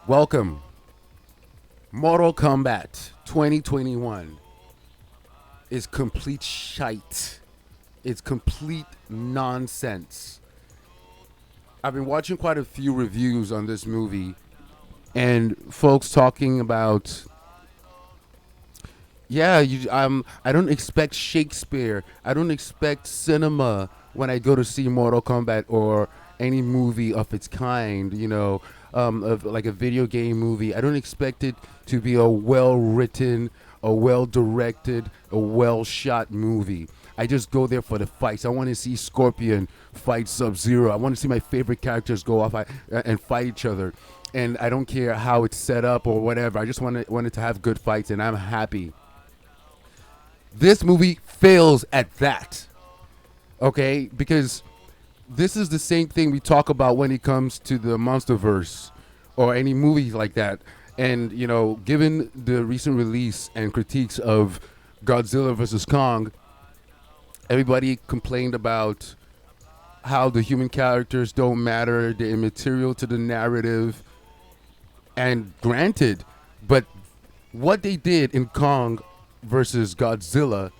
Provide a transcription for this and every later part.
Welcome. Mortal Kombat 2021 is complete shite. It's complete nonsense. I've been watching quite a few reviews on this movie and folks talking about I don't expect Shakespeare. I don't expect cinema when I go to see Mortal Kombat or any movie of its kind, of like a video game movie. I don't expect it to be a well written, a well directed, a well shot movie. I just go there for the fights. I want to see Scorpion fight Sub-Zero. I want to see my favorite characters go off and fight each other. And I don't care how it's set up or whatever. I just wanted to have good fights, and I'm happy. This movie fails at that, okay? Because this is the same thing we talk about when it comes to the MonsterVerse or any movies like that. And, given the recent release and critiques of Godzilla vs. Kong, everybody complained about how the human characters don't matter, they're immaterial to the narrative. And granted, but what they did in Kong versus Godzilla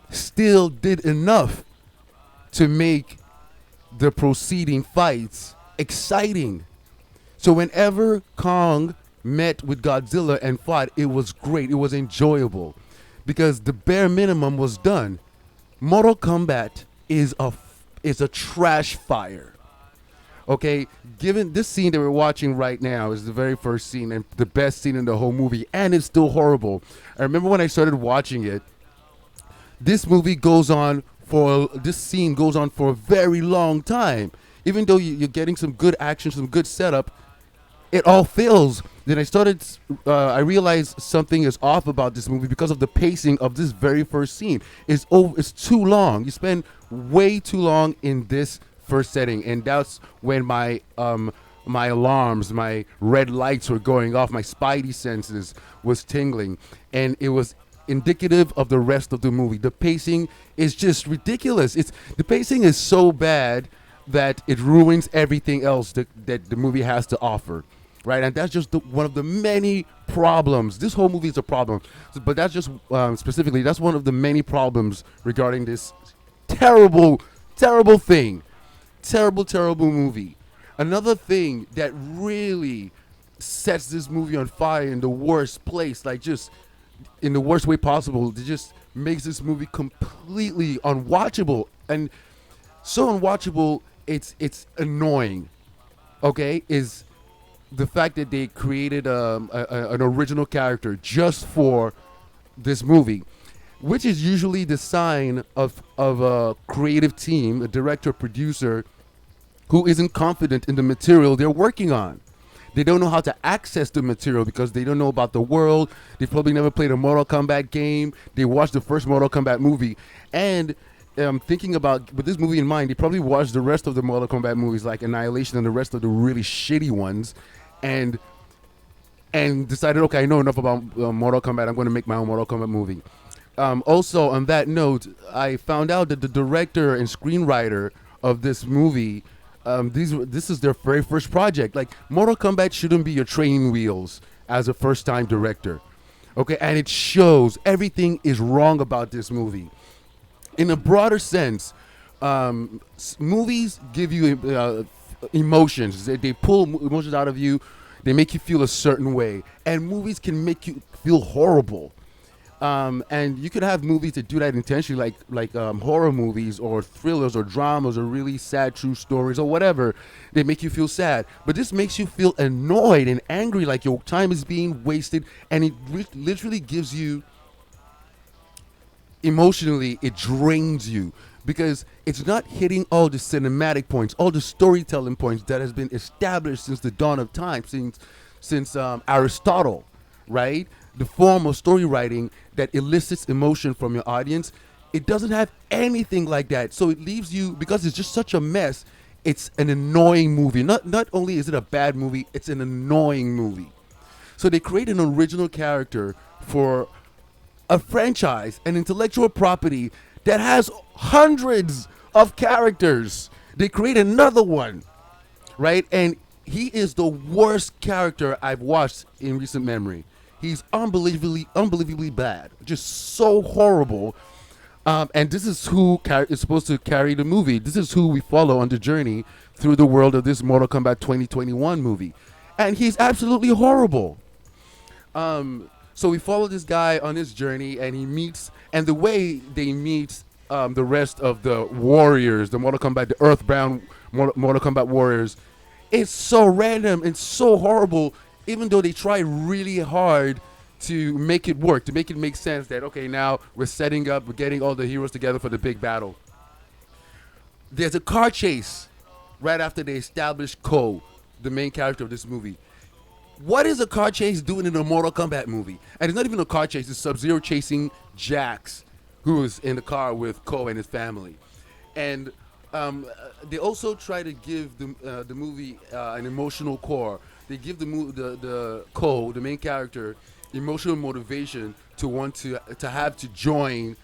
still did enough to make the proceeding fights exciting. So whenever Kong met with Godzilla and fought, it was great. It was enjoyable because the bare minimum was done. Mortal Kombat is a trash fire. Okay, given this scene that we're watching right now is the very first scene and the best scene in the whole movie, and it's still horrible. I remember when I started watching it, this scene goes on for a very long time. Even though you're getting some good action, some good setup, it all fails. Then I realized something is off about this movie because of the pacing of this very first scene. It's too long. You spend way too long in this first setting, and that's when my alarms, my red lights were going off, my spidey senses was tingling, and it was indicative of the rest of the movie. The pacing is just ridiculous. The pacing is so bad that it ruins everything else that the movie has to offer, right? And that's just one of the many problems. This whole movie is a problem, but that's just specifically, that's one of the many problems regarding this terrible thing. Terrible movie. Another thing that really sets this movie on fire in the worst place, like just in the worst way possible, it just makes this movie completely unwatchable. And so unwatchable, it's annoying, okay, is the fact that they created an original character just for this movie, which is usually the sign of a creative team, a director, producer, who isn't confident in the material they're working on. They don't know how to access the material because they don't know about the world. They've probably never played a Mortal Kombat game. They watched the first Mortal Kombat movie. And thinking about, with this movie in mind, they probably watched the rest of the Mortal Kombat movies like Annihilation and the rest of the really shitty ones and decided, okay, I know enough about Mortal Kombat. I'm going to make my own Mortal Kombat movie. Also, on that note, I found out that the director and screenwriter of this movie, this is their very first project. Like, Mortal Kombat shouldn't be your training wheels as a first-time director, okay? And it shows. Everything is wrong about this movie. In a broader sense, movies give you emotions. They pull emotions out of you. They make you feel a certain way. And movies can make you feel horrible. And you could have movies that do that intentionally, like horror movies or thrillers or dramas or really sad true stories or whatever. They make you feel sad, but this makes you feel annoyed and angry, like your time is being wasted, and it literally gives you, emotionally, it drains you because it's not hitting all the cinematic points, all the storytelling points that has been established since the dawn of time, since Aristotle, right? The form of story writing that elicits emotion from your audience, it doesn't have anything like that. So it leaves you, because it's just such a mess, it's an annoying movie. Not only is it a bad movie, it's an annoying movie. So they create an original character for a franchise, an intellectual property that has hundreds of characters. They create another one, right? And he is the worst character I've watched in recent memory. He's unbelievably bad, just so horrible. And this is who is supposed to carry the movie. This is who we follow on the journey through the world of this Mortal Kombat 2021 movie, and he's absolutely horrible. So we follow this guy on his journey, and he meets, and the way they meet the rest of the warriors, the Mortal Kombat, the Earthbound Mortal Kombat warriors, it's so random and so horrible. Even though they try really hard to make it work, to make it make sense that okay, now we're setting up, we're getting all the heroes together for the big battle. There's a car chase right after they establish Ko, the main character of this movie. What is a car chase doing in a Mortal Kombat movie? And it's not even a car chase, it's Sub-Zero chasing Jax, who is in the car with Ko and his family. And they also try to give the movie an emotional core. They give the Ko, the main character, emotional motivation to want to have to join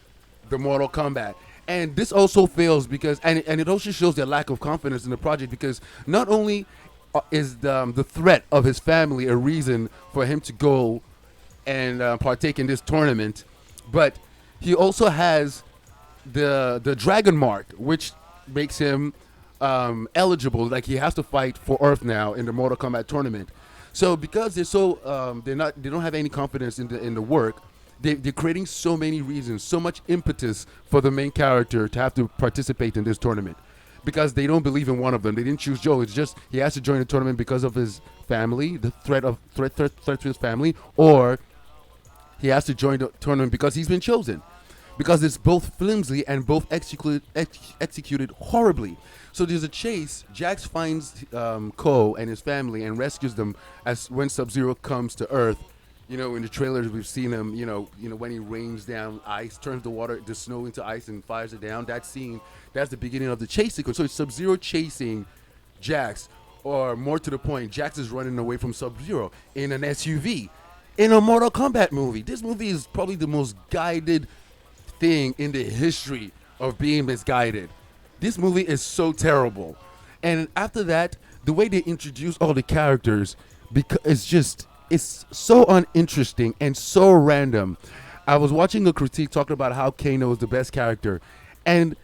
the Mortal Kombat. And this also fails because, and it also shows their lack of confidence in the project, because not only is the threat of his family a reason for him to go and partake in this tournament, but he also has the dragon mark, which makes him eligible. Like, he has to fight for Earth now in the Mortal Kombat tournament. So because they don't have any confidence in the work, they're creating so many reasons, so much impetus for the main character to have to participate in this tournament, because they don't believe in one of them. They didn't choose Joe. It's just he has to join the tournament because of his family, the threat to his family, or he has to join the tournament because he's been chosen. Because it's both flimsy and both executed horribly. So there's a chase. Jax finds Ko and his family and rescues them as when Sub-Zero comes to Earth. You know, in the trailers we've seen him. You know when he rains down ice, turns the snow into ice and fires it down. That scene, that's the beginning of the chase sequence. So it's Sub-Zero chasing Jax, or more to the point, Jax is running away from Sub-Zero in an SUV in a Mortal Kombat movie. This movie is probably the most guided thing in the history of being misguided. This movie is so terrible. And after that, the way they introduce all the characters, because it's so uninteresting and so random. I was watching a critique talking about how Kano is the best character, and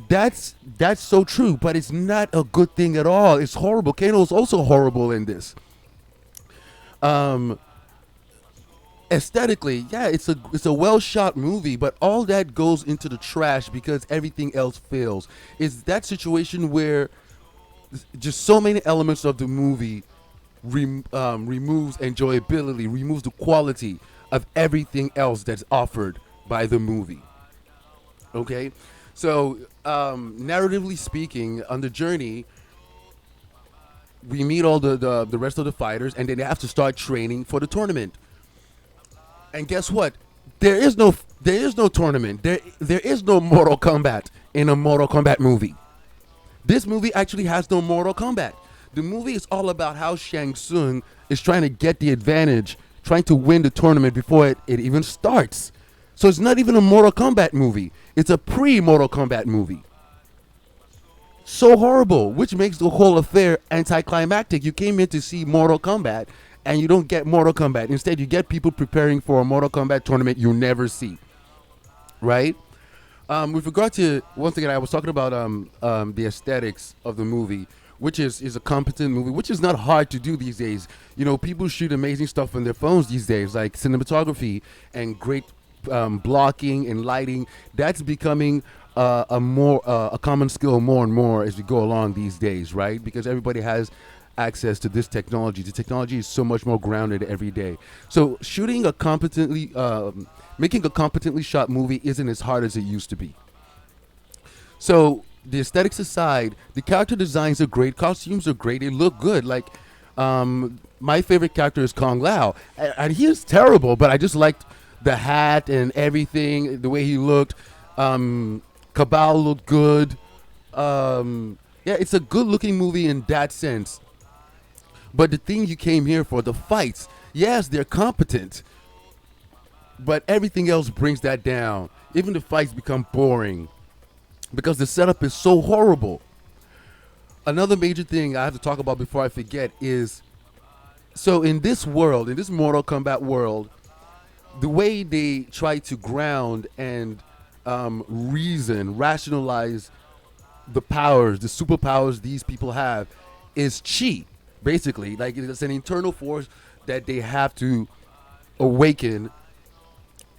that's so true, but it's not a good thing at all. It's horrible. Kano is also horrible in this. Aesthetically, yeah, it's a well shot movie, but all that goes into the trash because everything else fails. It's that situation where just so many elements of the movie removes enjoyability, removes the quality of everything else that's offered by the movie. Okay, so narratively speaking, on the journey, we meet all the rest of the fighters, and then they have to start training for the tournament. And guess what? There is no tournament. There is no Mortal Kombat in a Mortal Kombat movie. This movie actually has no Mortal Kombat. The movie is all about how Shang Tsung is trying to get the advantage, trying to win the tournament before it even starts. So it's not even a Mortal Kombat movie. It's a pre-Mortal Kombat movie. So horrible, which makes the whole affair anticlimactic. You came in to see Mortal Kombat, and you don't get Mortal Kombat. Instead, you get people preparing for a Mortal Kombat tournament you never see. Right? With regard to, once again, I was talking about the aesthetics of the movie, which is a competent movie, which is not hard to do these days. You know, people shoot amazing stuff on their phones these days, like cinematography and great blocking and lighting. That's becoming a common skill more and more as we go along these days, right? Because everybody has access to this technology. The technology is so much more grounded every day. So making a competently shot movie isn't as hard as it used to be. So the aesthetics aside, the character designs are great, costumes are great, they look good. Like my favorite character is Kung Lao, and he is terrible, but I just liked the hat and everything, the way he looked. Cabal looked good. Yeah, it's a good looking movie in that sense. But the thing you came here for, the fights, yes, they're competent, but everything else brings that down. Even the fights become boring because the setup is so horrible. Another major thing I have to talk about before I forget is, so in this world, in this Mortal Kombat world, the way they try to ground and reason, rationalize the powers, the superpowers these people have, is chi. Basically, like it's an internal force that they have to awaken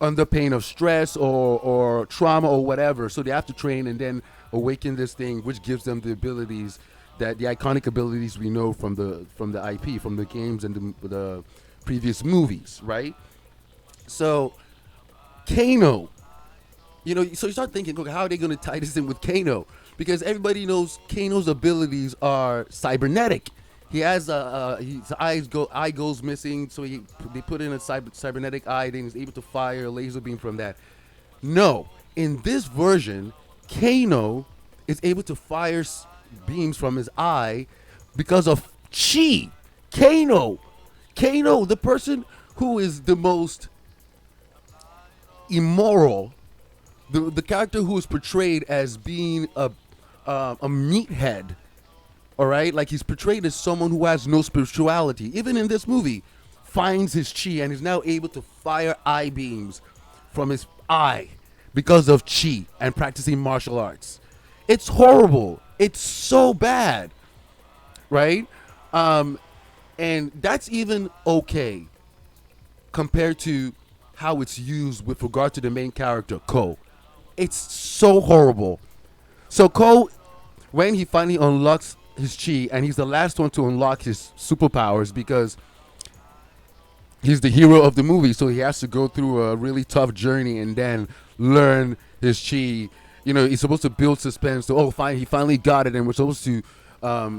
under pain of stress or trauma or whatever. So they have to train and then awaken this thing, which gives them the abilities, that the iconic abilities we know from the IP, from the games and the previous movies, right? So Kano, so you start thinking, okay, how are they going to tie this in with Kano? Because everybody knows Kano's abilities are cybernetic. He has his eye goes missing, so they put in a cybernetic eye, then he's able to fire a laser beam from that. No, in this version, Kano is able to fire beams from his eye because of chi. Kano, the person who is the most immoral, the character who is portrayed as being a meathead, all right, like he's portrayed as someone who has no spirituality. Even in this movie, finds his chi and is now able to fire eye beams from his eye because of chi and practicing martial arts. It's horrible. It's so bad, right? And that's even okay compared to how it's used with regard to the main character, Ko. It's so horrible. So Ko, when he finally unlocks his chi, and he's the last one to unlock his superpowers because he's the hero of the movie, so he has to go through a really tough journey and then learn his chi. He's supposed to build suspense. So, fine, he finally got it, and we're supposed to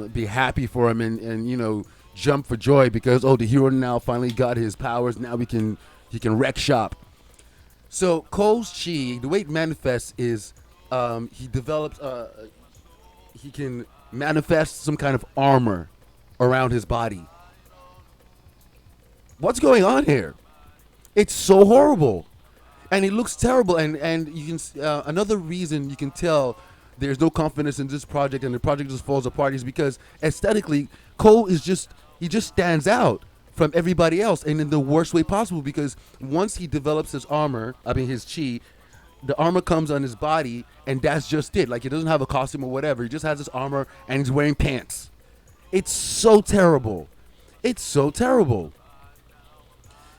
be happy for him and jump for joy because the hero now finally got his powers. Now he can wreck shop. So Ko's chi, the way it manifests is he develops he can manifest some kind of armor around his body. What's going on here? It's so horrible, and it looks terrible. And you can another reason you can tell there's no confidence in this project and the project just falls apart is because aesthetically, Ko is just stands out from everybody else, and in the worst way possible. Because once he develops his armor, his chi, the armor comes on his body, and that's just it. Like, he doesn't have a costume or whatever. He just has his armor, and he's wearing pants. It's so terrible. It's so terrible.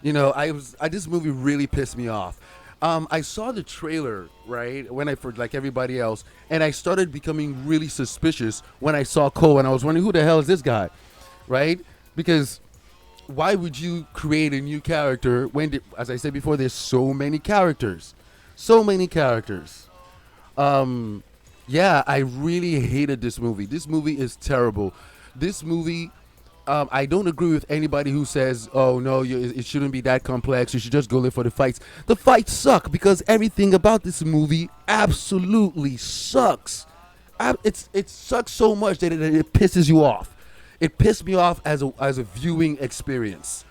This movie really pissed me off. I saw the trailer, right, like everybody else, and I started becoming really suspicious when I saw Ko, and I was wondering, who the hell is this guy, right? Because why would you create a new character when, as I said before, there's so many characters? So many characters. Yeah, I really hated this movie. This movie is terrible. This movie, I don't agree with anybody who says, oh, no, it shouldn't be that complex. You should just go live for the fights. The fights suck because everything about this movie absolutely sucks. It sucks so much that it pisses you off. It pissed me off as a viewing experience,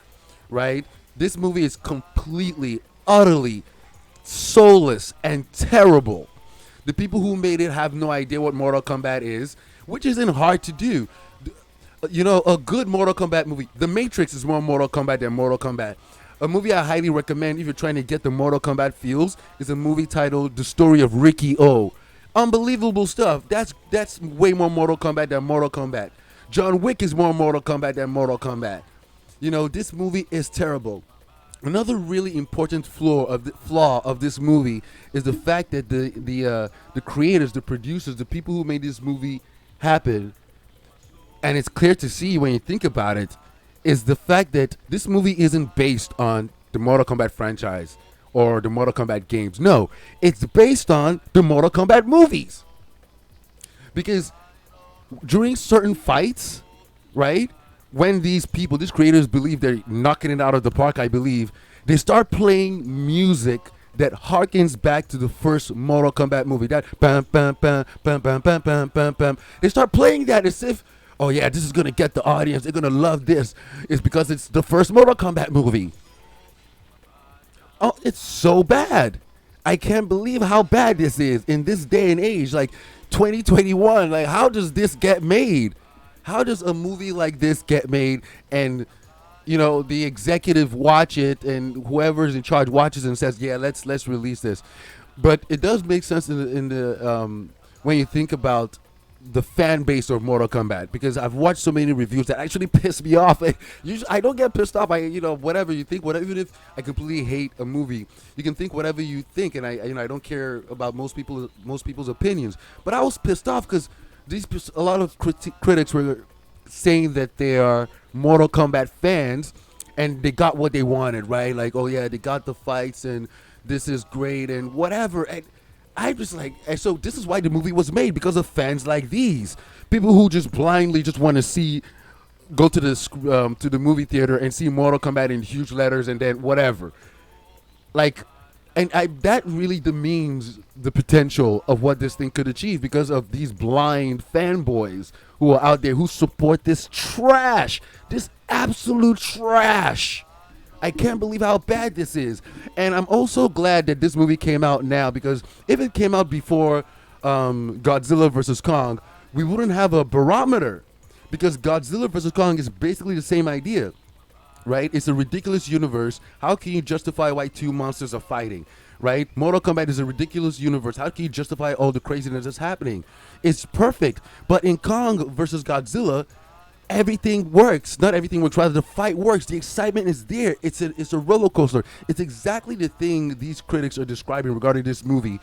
right? This movie is completely, utterly soulless and terrible. The people who made it have no idea what Mortal Kombat is, which isn't hard to do. A good Mortal Kombat movie. The Matrix is more Mortal Kombat than Mortal Kombat. A movie I highly recommend if you're trying to get the Mortal Kombat feels is a movie titled The Story of Ricky O. Unbelievable stuff. That's way more Mortal Kombat than Mortal Kombat. John Wick is more Mortal Kombat than Mortal Kombat. This movie is terrible. Another really important flaw of this movie is the fact that the creators, the producers, the people who made this movie happen, and it's clear to see when you think about it, is the fact that this movie isn't based on the Mortal Kombat franchise or the Mortal Kombat games. No, it's based on the Mortal Kombat movies. Because during certain fights, right, when these creators believe they're knocking it out of the park, I believe, they start playing music that harkens back to the first Mortal Kombat movie. That bam, bam, bam, bam, bam, bam, bam, bam, bam. They start playing that as if, oh yeah, this is going to get the audience. They're going to love this. It's because it's the first Mortal Kombat movie. Oh, it's so bad. I can't believe how bad this is in this day and age, like 2021. Like, how does this get made? How does a movie like this get made? And the executive watch it, and whoever's in charge watches and says, "Yeah, let's release this." But it does make sense in the when you think about the fan base of Mortal Kombat, because I've watched so many reviews that actually piss me off. Like, usually, I don't get pissed off. Whatever you think, whatever. Even if I completely hate a movie, you can think whatever you think, and I don't care about most people's opinions. But I was pissed off because a lot of critics were saying that they are Mortal Kombat fans, and they got what they wanted, right? Like, oh yeah, they got the fights, and this is great, and whatever. And I just like, and so this is why the movie was made, because of fans like these people who just blindly just want to go to the movie theater and see Mortal Kombat in huge letters, and then whatever. Like, and that really demeans the potential of what this thing could achieve, because of these blind fanboys who are out there who support this trash, this absolute trash. I can't believe how bad this is. And I'm also glad that this movie came out now, because if it came out before Godzilla vs. Kong, we wouldn't have a barometer, because Godzilla vs. Kong is basically the same idea, right? It's a ridiculous universe. How can you justify why two monsters are fighting, right? Mortal Kombat is a ridiculous universe. How can you justify all the craziness that's happening? It's perfect. But in Kong versus Godzilla, everything works. Not everything works. Rather, the fight works. The excitement is there. It's a roller coaster. It's exactly the thing these critics are describing regarding this movie.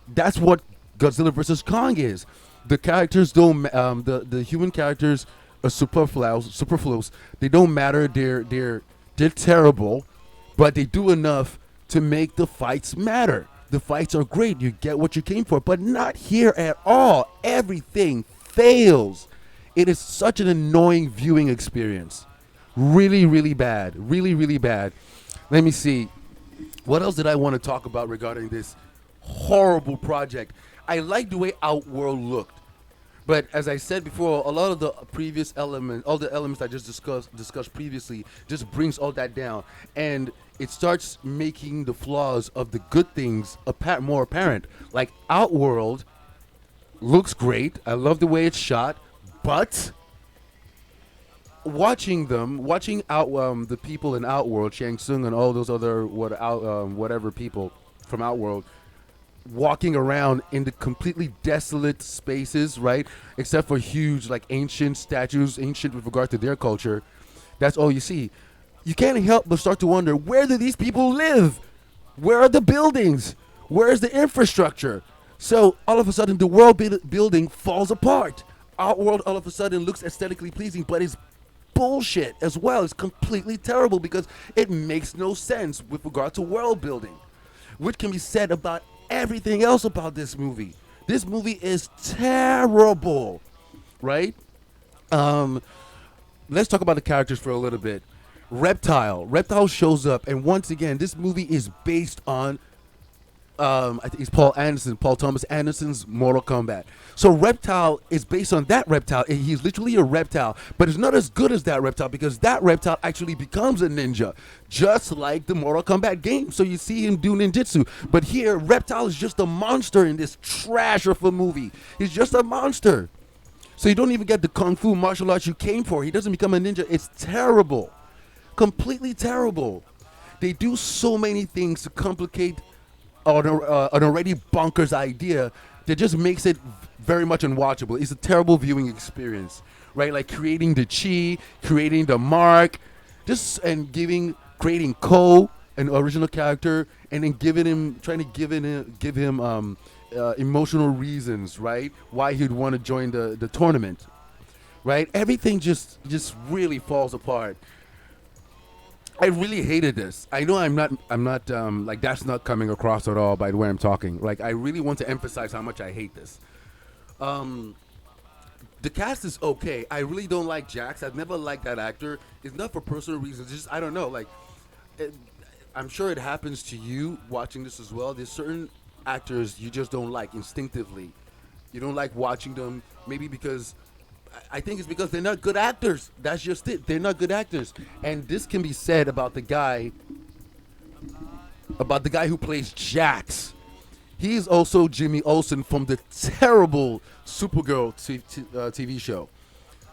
That's what Godzilla vs. Kong is. The characters don't. The human characters are superfluous. They don't matter. They're terrible, but they do enough to make the fights matter. The fights are great. You get what you came for, but not here at all. Everything fails. It is such an annoying viewing experience. Really, really bad. Really, really bad. Let me see. What else did I want to talk about regarding this horrible project? I like the way Outworld looked. But as I said before, a lot of the previous elements, all the elements I just discussed previously, just brings all that down. And it starts making the flaws of the good things more apparent. Like, Outworld looks great. I love the way it's shot. But watching the people in Outworld, Shang Tsung and all those other whatever people from Outworld, walking around in the completely desolate spaces, right? Except for huge, like, ancient statues, ancient with regard to their culture. That's all you see. You can't help but start to wonder, where do these people live? Where are the buildings? Where is the infrastructure? So all of a sudden, the world building falls apart. Outworld all of a sudden looks aesthetically pleasing, but it's bullshit as well. It's completely terrible because it makes no sense with regard to world building, which can be said about everything else about this movie. This movie is terrible, right? Let's talk about the characters for a little bit. Reptile shows up, and once again, this movie is based on I think it's Paul Thomas Anderson's Mortal Kombat. So Reptile is based on that reptile. And he's literally a reptile, but it's not as good as that reptile, because that reptile actually becomes a ninja, just like the Mortal Kombat game. So you see him do ninjutsu. But here, Reptile is just a monster in this trash of a movie. He's just a monster. So you don't even get the kung fu martial arts you came for. He doesn't become a ninja. It's terrible. Completely terrible. They do so many things to complicate an already bonkers idea that just makes it very much unwatchable. It's a terrible viewing experience, right? Like creating the chi, creating the mark, creating Ko, an original character, and then trying to give him emotional reasons, right? Why he'd want to join the tournament, right? Everything just really falls apart. I really hated this. I know I'm not like, that's not coming across at all by the way I'm talking. Like, I really want to emphasize how much I hate this. The cast is okay. I really don't like Jax. I've never liked that actor. It's not for personal reasons. It's just, I don't know. Like, I'm sure it happens to you watching this as well. There's certain actors you just don't like instinctively. You don't like watching them, maybe because I think it's because they're not good actors. That's just it. They're not good actors. And this can be said about the guy who plays Jax. He is also Jimmy Olsen from the terrible Supergirl TV show.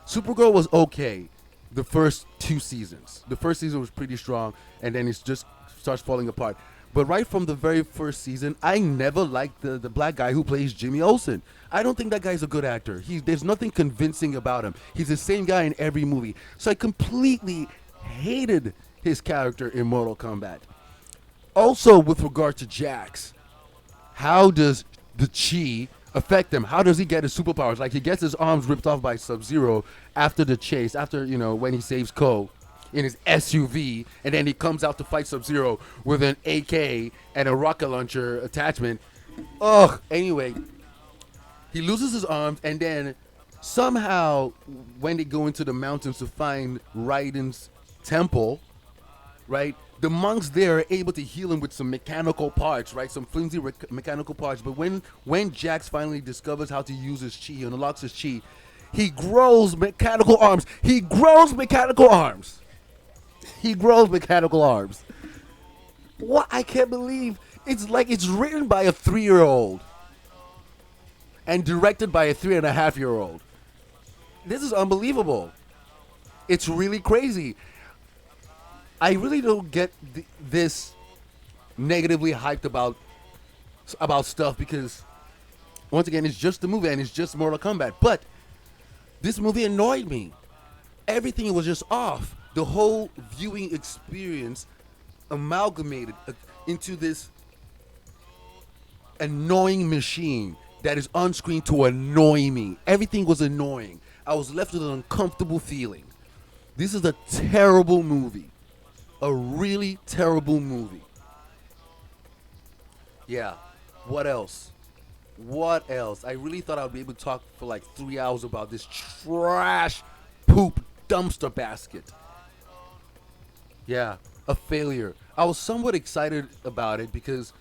Supergirl was okay the first 2 seasons. The first season was pretty strong, and then it just starts falling apart. But right from the very first season, I never liked the black guy who plays Jimmy Olsen. I don't think that guy's a good actor. There's nothing convincing about him. He's the same guy in every movie. So I completely hated his character in Mortal Kombat. Also, with regard to Jax, how does the chi affect him? How does he get his superpowers? Like, he gets his arms ripped off by Sub-Zero after the chase, after, when he saves Ko in his SUV, and then he comes out to fight Sub-Zero with an AK and a rocket launcher attachment. Ugh. Anyway, he loses his arms, and then somehow, when they go into the mountains to find Raiden's temple, right, the monks there are able to heal him with some mechanical parts, right? Some flimsy mechanical parts. But when Jax finally discovers how to use his chi and unlocks his chi, he grows mechanical arms. He grows mechanical arms. He grows mechanical arms. What? I can't believe it's like it's written by a 3-year-old and directed by a 3.5-year-old. This is unbelievable. It's really crazy. I really don't get this negatively hyped about stuff because, once again, it's just a movie and it's just Mortal Kombat. But this movie annoyed me. Everything was just off. The whole viewing experience amalgamated into this annoying machine that is on screen to annoy me. Everything was annoying. I was left with an uncomfortable feeling. This is a terrible movie. A really terrible movie. Yeah. What else? What else? I really thought I'd be able to talk for like 3 hours about this trash poop dumpster basket. Yeah. A failure. I was somewhat excited about it because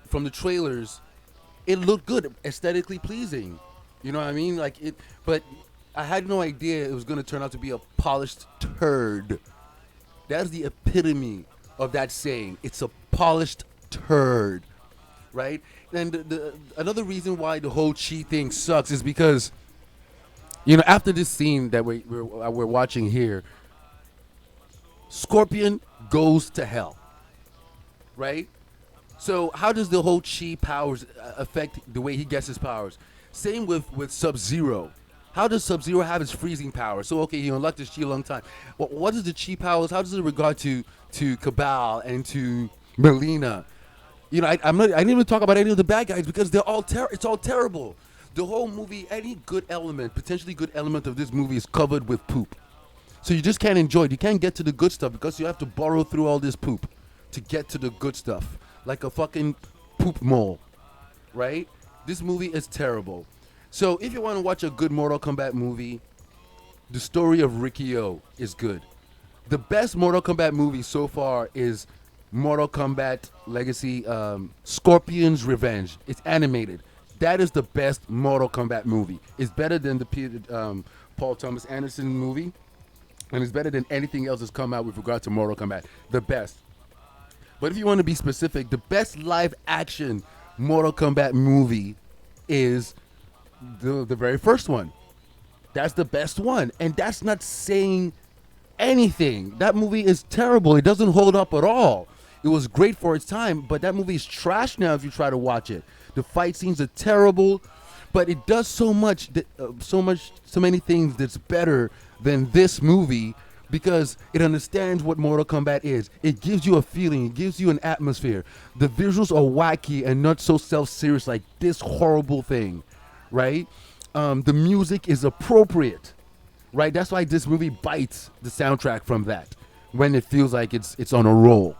from the trailers, it looked good, aesthetically pleasing. You know what I mean? But I had no idea it was going to turn out to be a polished turd. That's the epitome of that saying. It's a polished turd, right? And another reason why the whole chi thing sucks is because, after this scene that we're watching here, Scorpion goes to hell, right? So how does the whole chi powers affect the way he gets his powers? Same with Sub-Zero. How does Sub-Zero have his freezing power? So, okay, he unlocked his chi a long time. What is the chi powers? How does it regard to Cabal and to Melina? I didn't even talk about any of the bad guys because they're all it's all terrible. The whole movie, any potentially good element of this movie is covered with poop. So you just can't enjoy it. You can't get to the good stuff because you have to burrow through all this poop to get to the good stuff. Like a fucking poop mole, right? This movie is terrible. So if you want to watch a good Mortal Kombat movie, the story of Riki-Oh is good. The best Mortal Kombat movie so far is Mortal Kombat Legacy Scorpion's Revenge. It's animated. That is the best Mortal Kombat movie. It's better than the Paul Thomas Anderson movie, and it's better than anything else that's come out with regard to Mortal Kombat. The best. But if you want to be specific, the best live action Mortal Kombat movie is the very first one. That's the best one, and that's not saying anything. That movie is terrible. It doesn't hold up at all. It was great for its time, but that movie is trash now if you try to watch it. The fight scenes are terrible, but it does so many things that's better than this movie because it understands what Mortal Kombat is. It gives you a feeling. It gives you an atmosphere. The visuals are wacky and not so self-serious like this horrible thing. Right? The music is appropriate, right? That's why this movie bites the soundtrack from that when it feels like it's on a roll.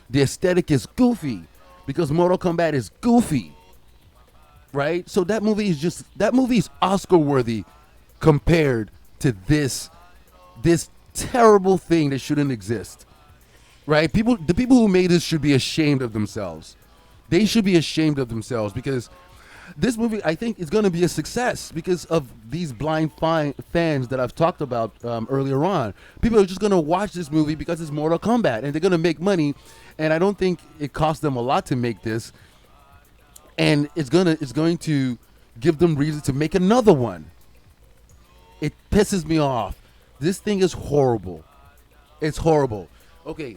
The aesthetic is goofy because Mortal Kombat is goofy, right? So that movie is Oscar worthy compared to this terrible thing that shouldn't exist, right? The people who made this should be ashamed of themselves. They should be ashamed of themselves because this movie, I think, is going to be a success because of these blind fans that I've talked about earlier on. People are just going to watch this movie because it's Mortal Kombat, and they're going to make money. And I don't think it cost them a lot to make this. and it's going to give them reason to make another one. It pisses me off. This thing is horrible. It's horrible. Okay,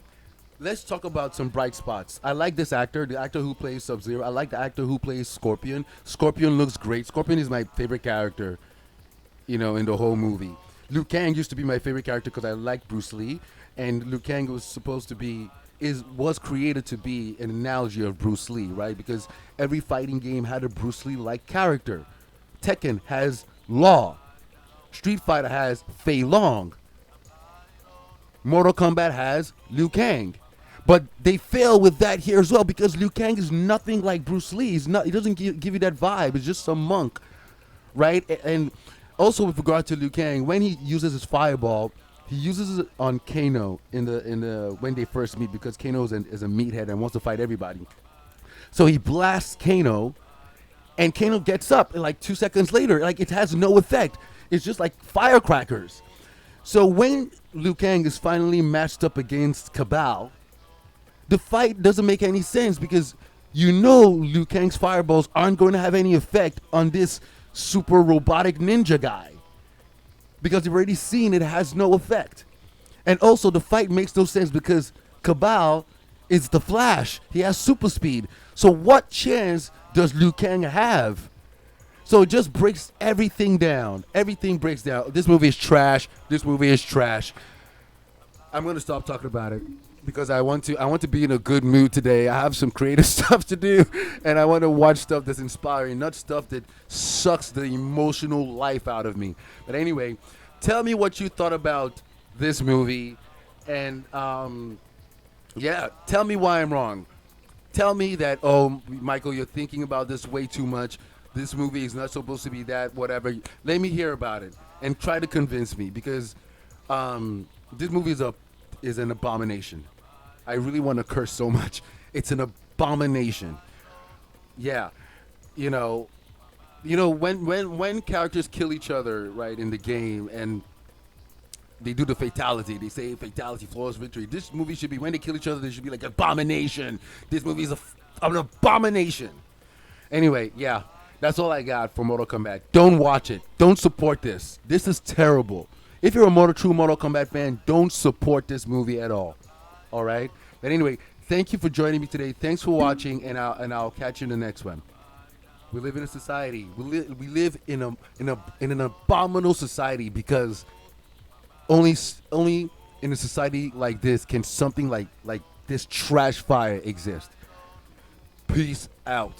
let's talk about some bright spots. I like this actor, the actor who plays Sub Zero. I like the actor who plays Scorpion. Scorpion looks great. Scorpion is my favorite character, in the whole movie. Liu Kang used to be my favorite character because I like Bruce Lee, and Liu Kang was supposed to be is was created to be an analogy of Bruce Lee, right? Because every fighting game had a Bruce Lee like character. Tekken has Law. Street Fighter has Fei Long. Mortal Kombat has Liu Kang. But they fail with that here as well because Liu Kang is nothing like Bruce Lee. He doesn't give you that vibe. It's just some monk, right? And also with regard to Liu Kang, when he uses his fireball, he uses it on Kano in the when they first meet because Kano is a meathead and wants to fight everybody. So he blasts Kano, and Kano gets up, and like 2 seconds later, like it has no effect. It's just like firecrackers. So when Liu Kang is finally matched up against Cabal, the fight doesn't make any sense because Liu Kang's fireballs aren't going to have any effect on this super robotic ninja guy because you've already seen it has no effect. And also the fight makes no sense because Cabal is the Flash. He has super speed. So what chance does Liu Kang have? So it just breaks everything down. Everything breaks down. This movie is trash. This movie is trash. I'm gonna stop talking about it because I want to be in a good mood today. I have some creative stuff to do, and I want to watch stuff that's inspiring, not stuff that sucks the emotional life out of me. But anyway, tell me what you thought about this movie, and yeah, tell me why I'm wrong. Tell me that, oh, Michael, you're thinking about this way too much. This movie is not supposed to be that, whatever. Let me hear about it and try to convince me because this movie is an abomination. I really want to curse so much. It's an abomination. Yeah, you know, when characters kill each other, right, in the game, and they do the fatality. They say fatality, flawless victory. This movie should be, when they kill each other, they should be like abomination. This movie is an abomination. Anyway, yeah, that's all I got for Mortal Kombat. Don't watch it. Don't support this. This is terrible. If you're a true Mortal Kombat fan, don't support this movie at all. All right? But anyway, thank you for joining me today. Thanks for watching, and I'll catch you in the next one. We live in a society. We live in an abominable society because only in a society like this can something like this trash fire exist. Peace out.